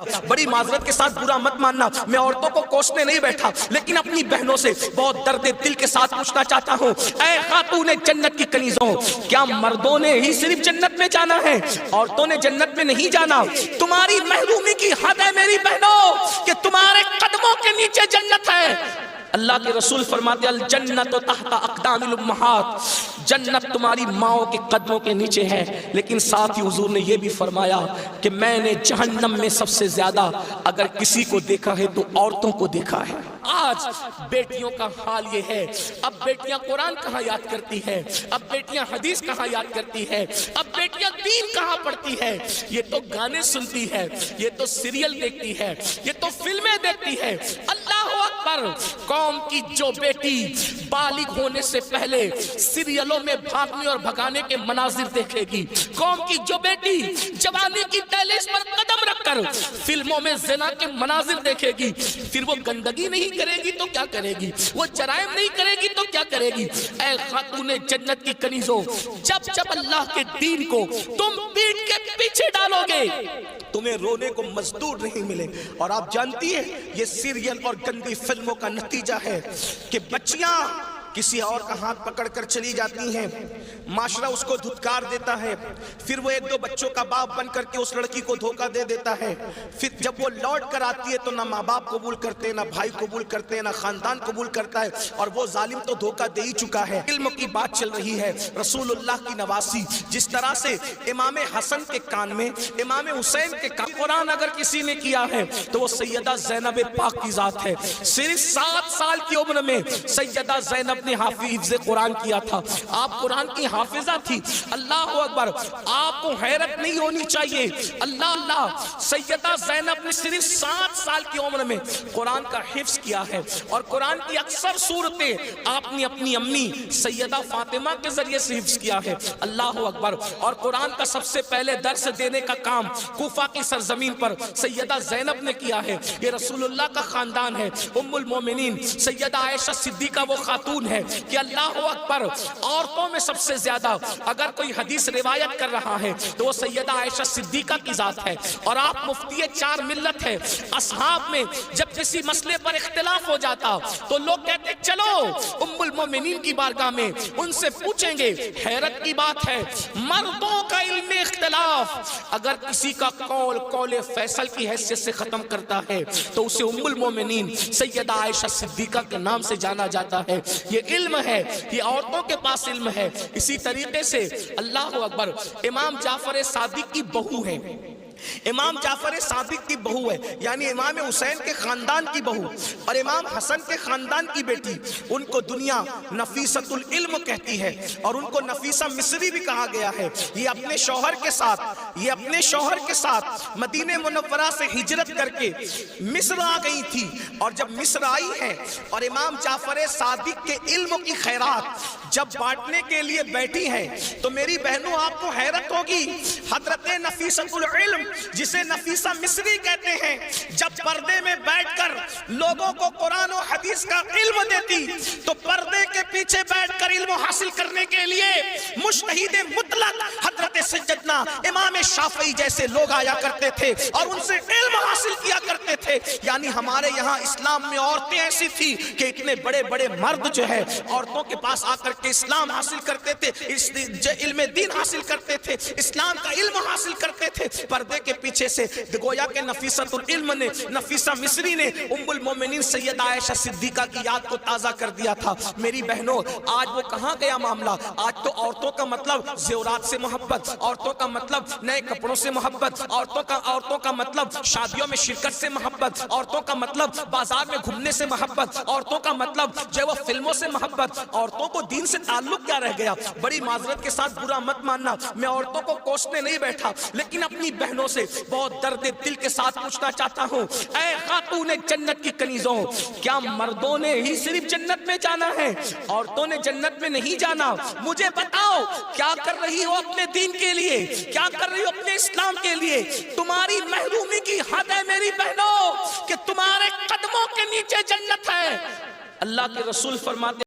بڑی معذرت کے ساتھ برا مت ماننا، میں عورتوں کو کوسنے نہیں بیٹھا، لیکن اپنی بہنوں سے بہت درد دل کے ساتھ پوچھنا چاہتا ہوں، اے خاتون جنت کی کنیزوں، کیا مردوں نے ہی صرف جنت میں جانا ہے؟ عورتوں نے جنت میں نہیں جانا؟ تمہاری محرومی کی حد ہے میری بہنوں کہ تمہارے قدموں کے نیچے جنت ہے۔ اللہ کے رسول فرماتے ہیں الجنت تحت اقدام الامہات، جنت تمہاری ماؤں کے قدموں کے نیچے ہے، لیکن ساتھ ہی حضور نے یہ بھی فرمایا کہ میں نے جہنم میں سب سے زیادہ اگر کسی کو دیکھا ہے تو عورتوں کو دیکھا ہے۔ آج بیٹیوں کا حال یہ ہے، اب بیٹیاں قرآن کہاں یاد کرتی ہے، اب بیٹیاں حدیث کہاں یاد کرتی ہے، اب بیٹیاں دین کہاں پڑھتی ہے؟ یہ تو گانے سنتی ہے، یہ تو سیریل دیکھتی ہے، یہ تو فلمیں دیکھتی ہے۔ اللہ اکبر! قوم کی جو بیٹی بالغ ہونے سے پہلے سیریلوں میں بھاگنے اور بھگانے کے مناظر دیکھے گی، قوم کی جو بیٹی جوانی کی دہلیز پر قدم رکھ کر فلموں میں زنا کے مناظر دیکھے گی، پھر وہ گندگی نہیں کرے گی تو کیا کرے گی؟ وہ جرائم نہیں کرے گی تو کیا کرے گی؟ اے خاتون جنت کی کنیزوں، جب اللہ کے دین کو تم پیٹ کے پیچھے ڈالو گے تمہیں رونے کو مزدور نہیں ملے۔ اور آپ جانتی ہیں یہ سیریل اور گندی فلموں کا نتیجہ ہے کہ بچیاں کسی اور کا ہاتھ پکڑ کر چلی جاتی ہیں، معاشرہ اس کو دھتکار دیتا ہے، پھر وہ ایک دو بچوں کا باپ بن کر کے اس لڑکی کو دھوکہ دے دیتا ہے، پھر جب وہ لوٹ کر آتی ہے تو نہ ماں باپ قبول کرتے، نہ بھائی قبول کرتے، نہ خاندان قبول کرتا ہے، اور وہ ظالم تو دھوکہ دے ہی چکا ہے۔ علم کی بات چل رہی ہے، رسول اللہ کی نواسی، جس طرح سے امام حسن کے کان میں، امام حسین کے کان قرآن اگر کسی نے کیا ہے تو وہ سیدہ زینب پاک کی ذات ہے۔ صرف 7 سال کی عمر میں سیدہ زینب نے حافظ قرآن کیا تھا، آپ قرآن کی حافظہ تھی۔ اللہ اکبر! آپ کو حیرت نہیں ہونی چاہیے، اللہ سیدہ زینب نے صرف 7 سال کی عمر میں قرآن کا حفظ کیا ہے، اور قرآن کی اکثر صورتیں آپ نے اپنی امی سیدہ فاطمہ کے ذریعے سے حفظ کیا ہے۔ اللہ اکبر! اور قرآن کا سب سے پہلے درس دینے کا کام کوفہ کی سرزمین پر سیدہ زینب نے کیا ہے۔ یہ رسول اللہ کا خاندان ہے۔ ام المومنین سیدہ عائشہ صدیقہ وہ خاتون ہے کہ اللہ اکبر، عورتوں میں سب سے زیادہ اگر کوئی حدیث روایت کر رہا ہے تو وہ سیدہ عائشہ صدیقہ کی ذات ہے، اور آپ مفتی 4 ملت ہے۔ اصحاب میں جب کسی مسئلے پر اختلاف ہو جاتا تو لوگ کہتے چلو ام المومنین کی بارگاہ میں ان سے پوچھیں گے۔ حیرت کی بات ہے، مردوں کا علم اختلاف اگر کسی کا قول فیصل کی حیثیت سے ختم کرتا ہے تو اسے ام المومنین سیدہ عائشہ صدیقہ کے نام سے جانا جاتا ہے۔ یہ علم ہے، یہ عورتوں کے پاس علم ہے۔ اسی طریقے سے اللہ اکبر، امام جعفر صادق کی بہو ہے، امام جعفر صادق کی بہو ہے، یعنی امام حسین کے خاندان کی بہو اور امام حسن کے خاندان کی بیٹی، ان کو دنیا نفیسۃ العلم کہتی ہے، اور ان کو نفیسہ مصری بھی کہا گیا ہے۔ یہ اپنے شوہر کے ساتھ مدینہ منورہ سے ہجرت کر کے مصر آ گئی تھی، اور جب مصر آئی ہے اور امام جعفر صادق کے علم کی خیرات جب بانٹنے کے لیے بیٹھی ہیں تو میری بہنوں آپ کو حیرت ہوگی، حضرت نفیسۃ العلم جسے نفیسہ مصری کہتے ہیں، جب پردے میں بیٹھ کر لوگوں کو قرآن و حدیث کا علم دیتی تو پردے کے پیچھے بیٹھ کر علم حاصل کرنے کے لیے مجتہد مطلق حضرت سیدنا امام شافعی جیسے لوگ آیا کرتے تھے اور ان سے علم حاصل کیا کرتے تھے۔ یعنی ہمارے یہاں اسلام میں عورتیں ایسی تھی کہ اتنے بڑے بڑے مرد جو ہے عورتوں کے پاس آ کر کے اسلام حاصل کرتے تھے، علم دین حاصل کرتے تھے، اسلام کا علم حاصل کرتے تھے۔ پردے کے پیچھے سے گویا کہ نفیسۃ العلم نے، نفیسہ مصری نے ام المومنین سیدہ عائشہ صدیقہ کی یاد کو تازہ کر دیا تھا۔ میری بہنوں آج وہ کہاں گیا معاملہ؟ آج تو عورتوں کا مطلب زیورات سے محبت، عورتوں کا مطلب نئے کپڑوں سے محبت، عورتوں کا مطلب شادیوں میں شرکت سے محبت، عورتوں کا مطلب بازار میں گھومنے سے محبت، عورتوں کا مطلب جو وہ فلموں سے محبت۔ عورتوں کو دین سے تعلق کیا رہ گیا؟ بڑی معذرت کے ساتھ برا مت ماننا، میں عورتوں کو کوسنے نہیں بیٹھا، لیکن اپنی بہنوں سے بہت درد دل کے ساتھ پوچھنا چاہتا ہوں، اے خاتون جنت کی کنیزوں، کیا مردوں نے ہی صرف جنت میں جانا ہے؟ عورتوں نے جنت میں نہیں جانا؟ مجھے بتاؤ کیا کر رہی ہو اپنے دین کے لیے، کیا کر رہی ہو اپنے اسلام کے لیے؟ تمہاری محرومی کی حد ہے میری بہنوں کہ تمہارے قدموں کے نیچے جنت ہے۔ اللہ کے رسول فرماتے